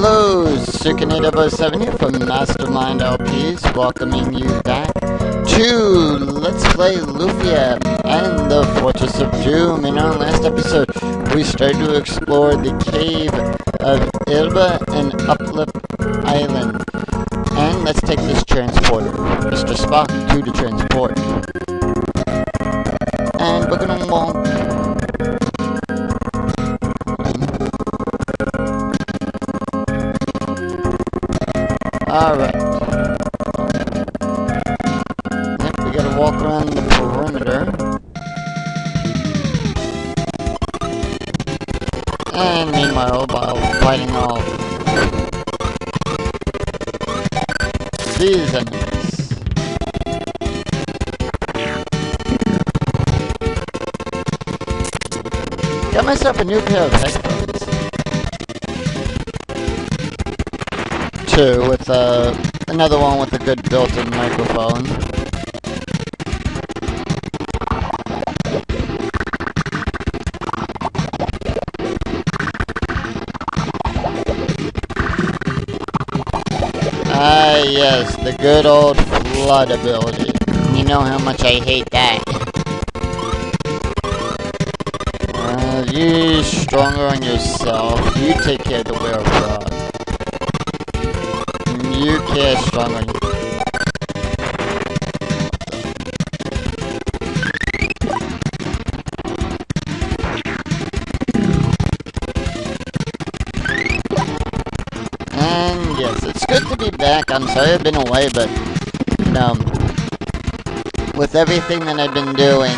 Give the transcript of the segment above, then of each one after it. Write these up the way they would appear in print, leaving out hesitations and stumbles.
Hello, Sukanate007 here from Mastermind LPs, welcoming you back to Let's Play Lufia and the Fortress of Doom. In our last episode, we started to explore the cave of Elba Ulupp Island. And let's take this transporter, Mr. Spock, to the transport. And we're gonna walk. Alright. Yep, we gotta walk around the perimeter. And meanwhile, while fighting all these enemies. Got myself a new pair of headphones. Two, with another one with a good built-in microphone. Ah, yes, the good old flood ability. You know how much I hate that. You stronger on yourself. You take care of the werewolf. You care stronger on yourself. And yes, it's good to be back. I'm sorry I've been away, but with everything that I've been doing,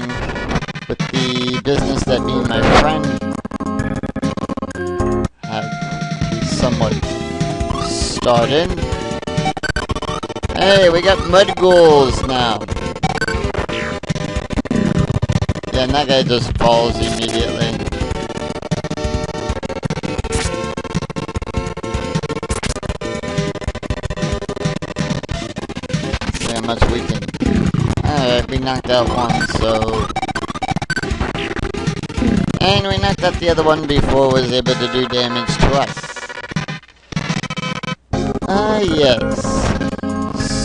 with the business that me and my friend have somewhat started. Hey, we got mud ghouls now. Yeah, and that guy just falls immediately. See how much we can. Alright, we knocked out one, so. And we knocked out the other one before it was able to do damage to us. Ah, yes.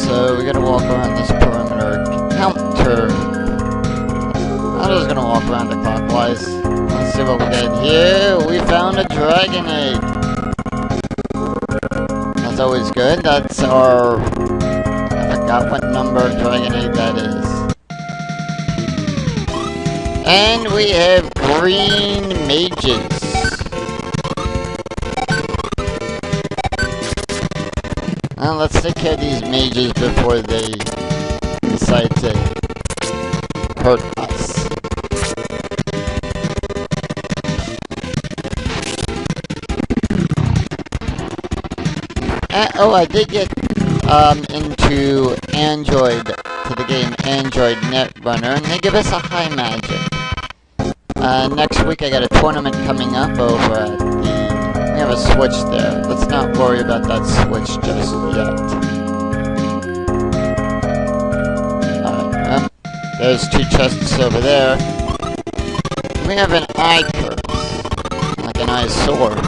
So we gotta walk around this perimeter counter. I'm just gonna walk around it clockwise. Let's see what we got here. We found a dragon egg. That's always good. That's our... I forgot what number of dragon egg that is. And we have green mages. Now let's take care of these mages before they decide to hurt us. Oh, I did get into Android, to the game Android Netrunner, and they give us a high magic. Next week I got a tournament coming up over at the... We have a switch there. Let's not worry about that switch just yet. Alright, there's two chests over there. We have an eye curse. Like an eye sword.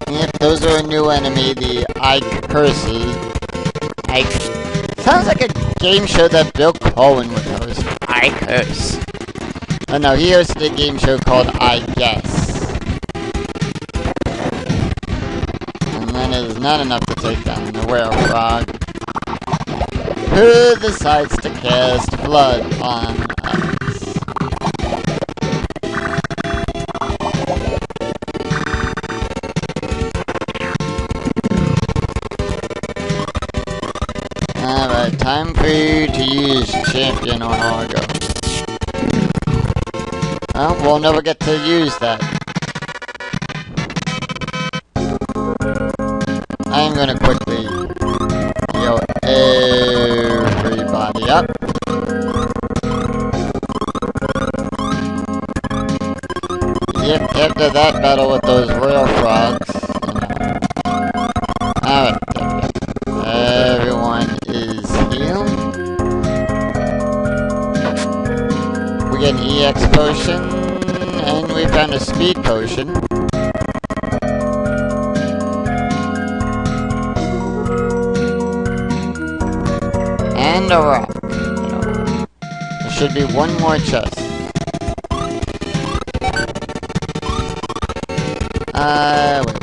Yep, those are a new enemy, the eye curses. Sounds like a game show that Bill Cohen would host. I Curse. Oh no, he hosted a game show called I Guess. And that is not enough to take down the werewolf. Who decides to cast blood on us? Alright, time for you to use champion on Argo. Oh, we'll never get to use that. I'm gonna quickly heal everybody up. Yep, after that battle with those royal frogs. Alright, everyone is healed. We an EX potion, and we found a speed potion. And a rock. There should be one more chest. Wait.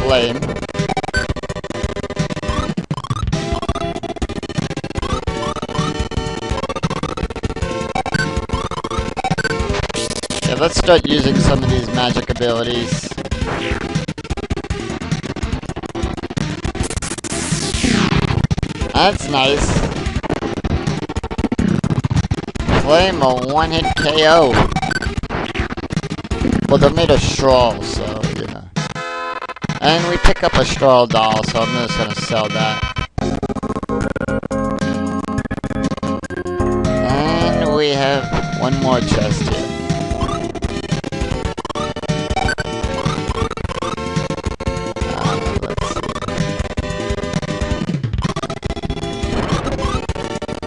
Flame. Yeah, let's start using some of these magic abilities. That's nice. Flame, a one-hit KO. Well, they're made of straw, so, you know. And we pick up a straw doll, so I'm just gonna sell that. And we have one more chest here.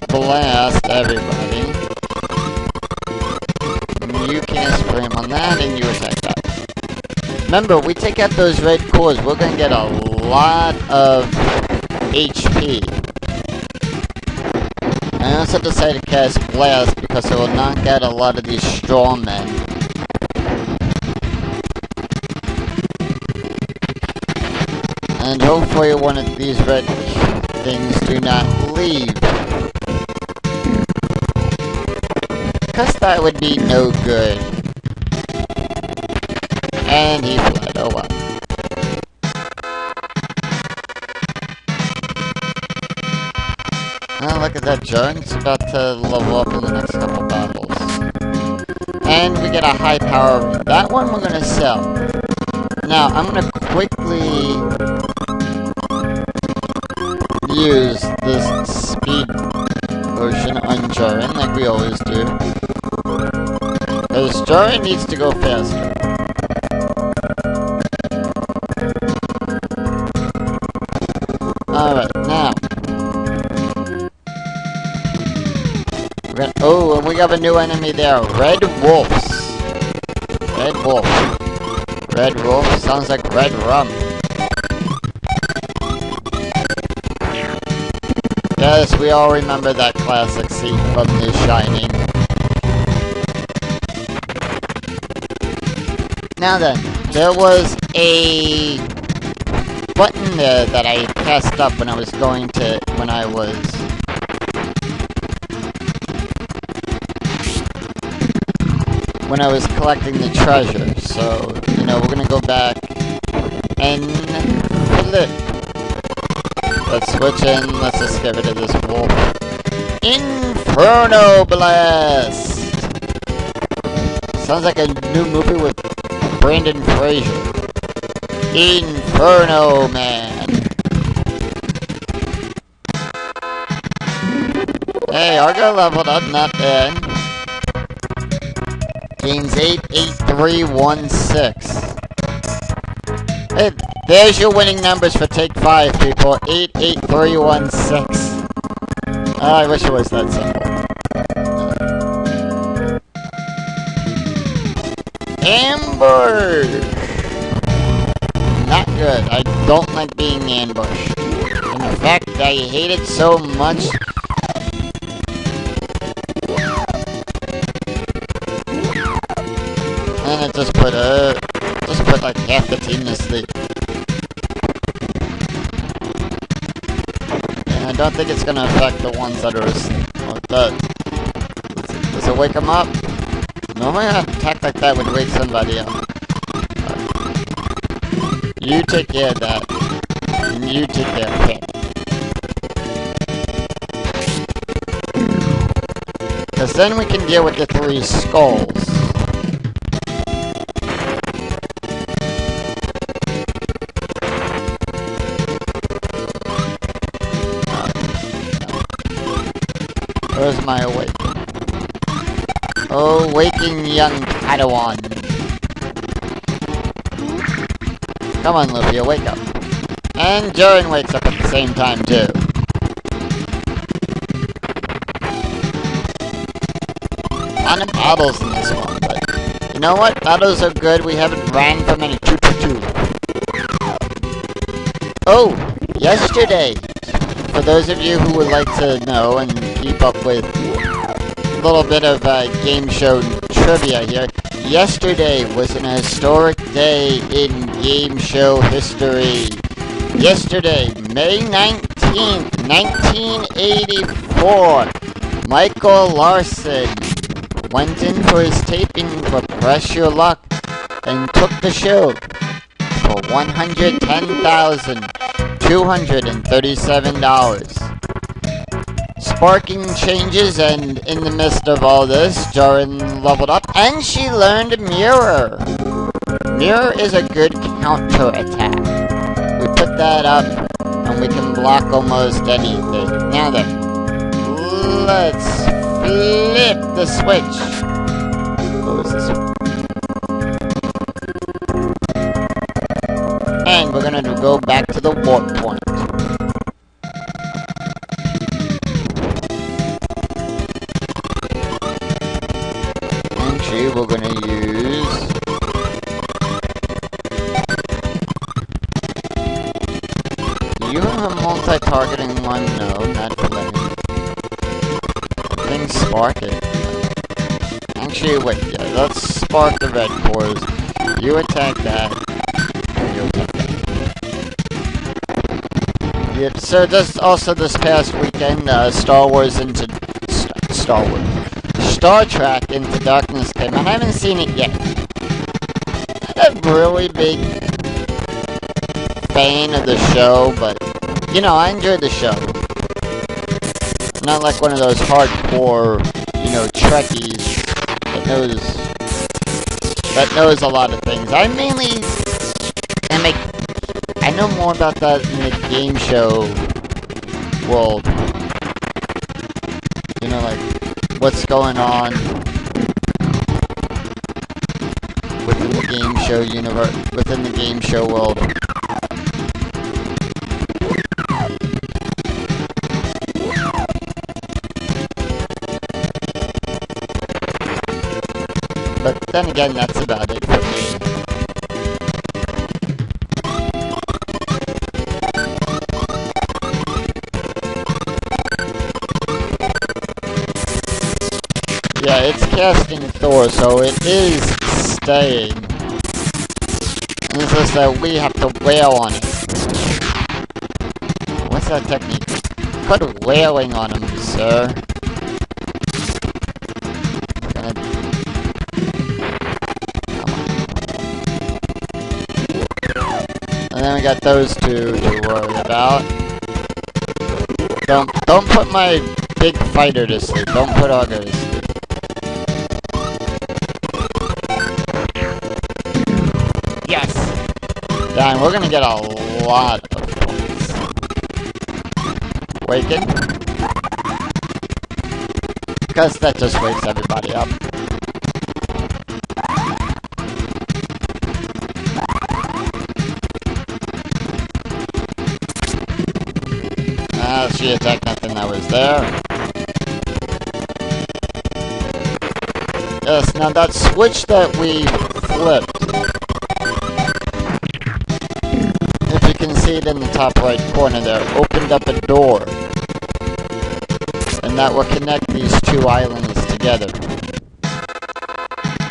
Blast everybody. You cast flame on that, and you attack that. Remember, we take out those red cores, we're gonna get a lot of HP. I also decided to cast blast because it will knock out a lot of these straw men. And hopefully one of these red things do not leave. Because that would be no good. And he fled. Oh well. Oh, look at that jug. It's about to level up in the next couple battles. And we get a high power. That one we're going to sell. Now, I'm going to quickly use this speed potion on Jorin, like we always do. Because Jorin needs to go faster. Alright, now. Oh, and we got a new enemy there. Red Wolves. Red Wolf. Red Wolf sounds like red rum. Yes, we all remember that classic scene from The Shining. Now then, there was a button there that I passed up when I was collecting the treasure. So, you know, we're gonna go back and flip. Let's switch in. Let's just get rid of this wolf. Inferno Blast! Sounds like a new movie with Brandon Fraser. Inferno Man. Hey, Argo leveled up, not bad. Gains 88316. Hey, there's your winning numbers for Take 5, people. 88316. Oh, I wish it was that simple. Ambush! Not good. I don't like being ambushed. In fact, I hate it so much. And it just put like half the team to sleep. And I don't think it's gonna affect the ones that are asleep. Oh, it does. Does it wake them up? Normally an attack like that would wake somebody up. You take care of that. And you take care of it. Because then we can deal with the 3 skulls. Where's my awakening? Awaken young Padawan. Come on, Lufia, wake up. And Jorin wakes up at the same time, too. lot of battles in this one, but you know what? Battles are good. We haven't ran from any. Oh, yesterday, for those of you who would like to know and keep up with a little bit of game show trivia here, yesterday was an historic day in game show history. Yesterday, May 19th, 1984, Michael Larson went in for his taping for Press Your Luck and took the show for $110,237. Sparking changes, and in the midst of all this, Jaren leveled up, and she learned Mirror. Mirror is a good counter-attack. We put that up, and we can block almost anything. Now then, let's flip the switch. What was this? And we're gonna go back to the warp point. Actually, we're gonna use... Do you have a multi-targeting one? No, not for letting me. Things spark it. Actually, wait, yeah, let's spark the red cores. You attack that. You attack that. Yep, so this past weekend, Star Trek Into Darkness came out. I haven't seen it yet. I'm a really big fan of the show, but, you know, I enjoy the show. Not like one of those hardcore, you know, Trekkies that knows a lot of things. I mainly I know more about that in the game show world. You know, like, what's going on within the game show universe, within the game show world. But then again, that's about it for me. Yeah, it's casting Thor, so it is staying. And it's just that we have to wail on it. What's that technique? Put wailing on him, sir. And then we got those two to worry about. Don't put my big fighter to sleep. Don't put Augur to sleep. Yes! Dang, we're gonna get a lot of points. Waken. Because that just wakes everybody up. She attacked nothing that was there. Yes, now that switch that we flipped, if you can see it in the top right corner there, opened up a door. And that will connect these two islands together.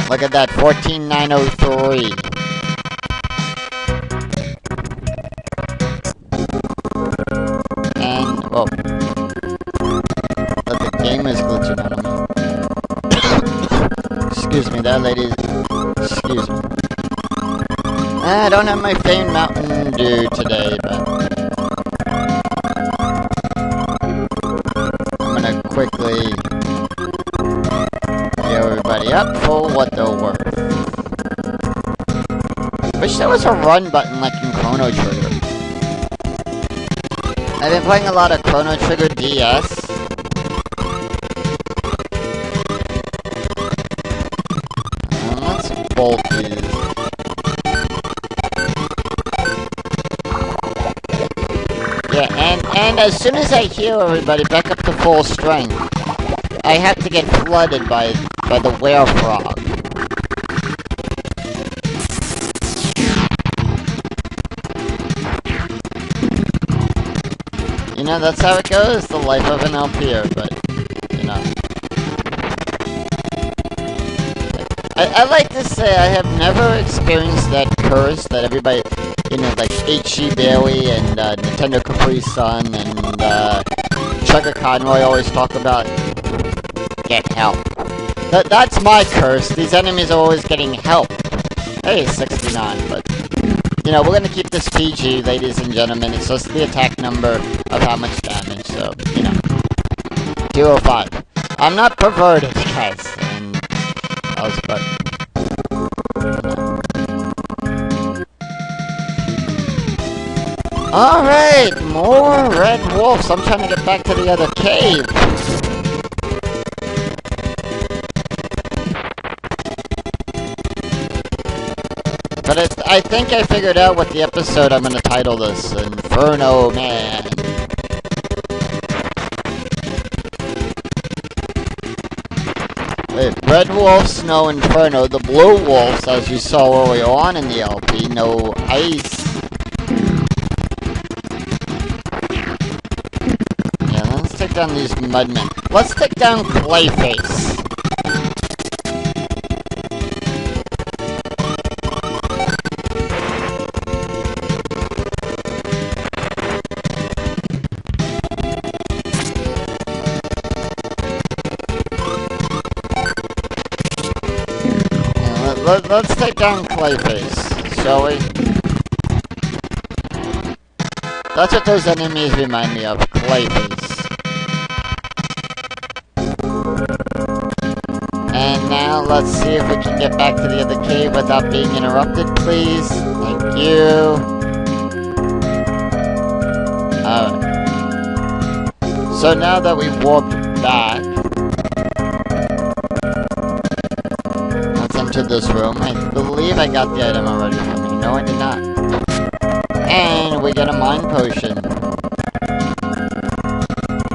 Look at that, 14903. Oh. But the game is glitching out on me. Excuse me, that lady. Excuse me. I don't have my famed Mountain Dew today, but I'm gonna quickly get everybody up for what they're worth. Wish there was a run button like in Chrono Trigger. I've been playing a lot of Chrono Trigger DS. Let's bolt these. Yeah, and as soon as I heal everybody back up to full strength, I have to get flooded by by the werefrog. You know, that's how it goes, the life of an LPer, but, you know. I like to say I have never experienced that curse that everybody, you know, like H.G. Bailey and Nintendo Capri Sun and Chugga Conroy always talk about. Get help. That's my curse. These enemies are always getting help. Hey, 69, but... You know, we're gonna keep this PG, ladies and gentlemen. It's just the attack number of how much damage, so, you know. 205. I'm not perverted, guys. And I was but... Alright, more red wolves. I'm trying to get back to the other cave. But I think I figured out what the episode I'm going to title this. Inferno, man. Wait, red wolves, snow, inferno. The blue wolves, as you saw earlier on in the LP, no ice. Yeah, let's take down these mudmen. Let's take down Clayface. Let's take down Clayface, shall we? That's what those enemies remind me of, Clayface. And now let's see if we can get back to the other cave without being interrupted, please. Thank you. Alright. So now that we've warped back, to this room. I believe I got the item already from me. No, I did not. And we get a mind potion.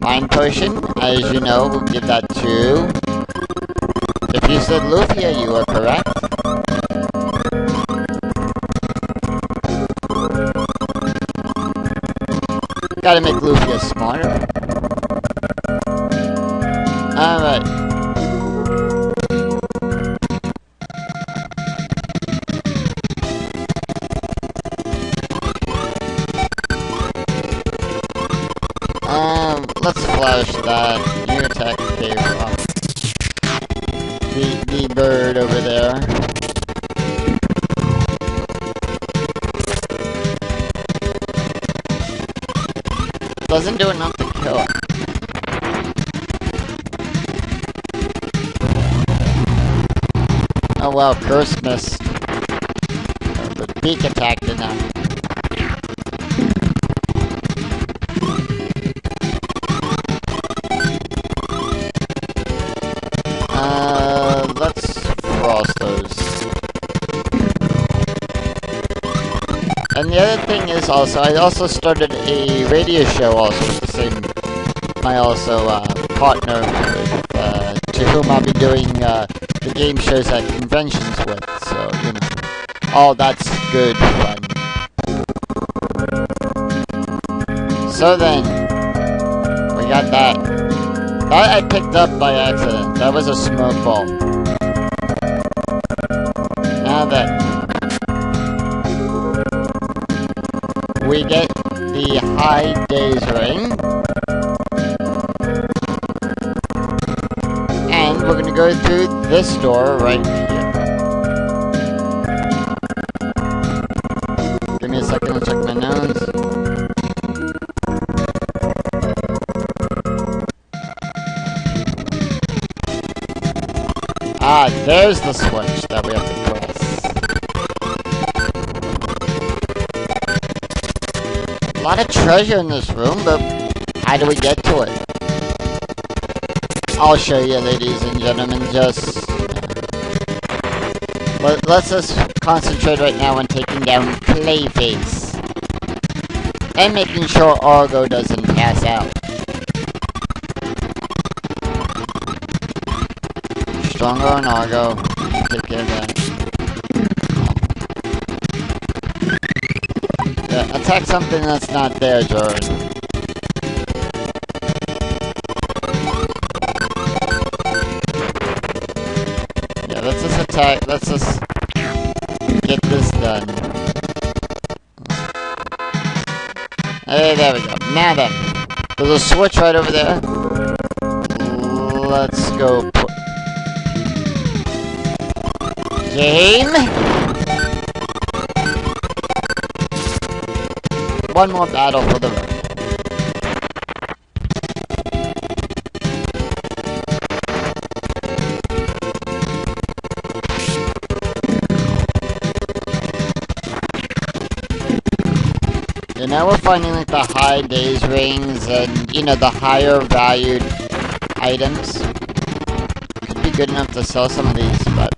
Mind potion, as you know, we'll give that to... If you said Lufia, you are correct. Gotta make Lufia smarter. Alright. Let's flash that. You attack the cave rock. The bird over there. Doesn't do enough to kill it. Oh well, curse missed. The beak attack did not. Let's frost those. And the other thing is also, I also started a radio show also with the same, my also partner with, to whom I'll be doing the game shows at conventions with, so, you know. Oh, that's good fun. So then, we got that. That I picked up by accident. That was a smoke ball. Now then, we get the High Days ring. And we're gonna go through this door right here. Give me a second to check my nose. Ah, there's the switch that we have to press. A lot of treasure in this room, but how do we get to it? I'll show you, ladies and gentlemen, just... Let's just concentrate right now on taking down Clayface. And making sure Argo doesn't pass out. Zongo and Argo. Take care of that. Yeah, attack something that's not there, Jordan. Yeah, let's just attack. Let's just get this done. Hey, there we go. Now then, there's a switch right over there. Let's go put... Game! One more battle for the road. And now we're finding like the high days rings and, you know, the higher valued items. Could be good enough to sell some of these, but...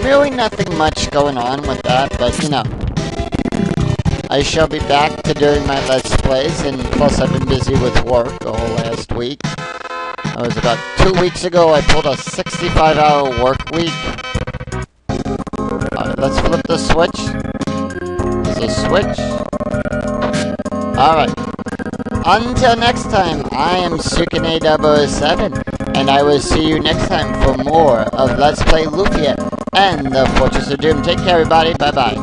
really nothing much going on with that, but, you know. I shall be back to doing my Let's Plays, and plus I've been busy with work the whole last week. I was about 2 weeks ago, I pulled a 65-hour work week. Alright, let's flip the switch. There's a switch. Alright. Until next time, I am Elba7, and I will see you next time for more of Let's Play Lufia and the Fortress of Doom. Take care, everybody. Bye-bye.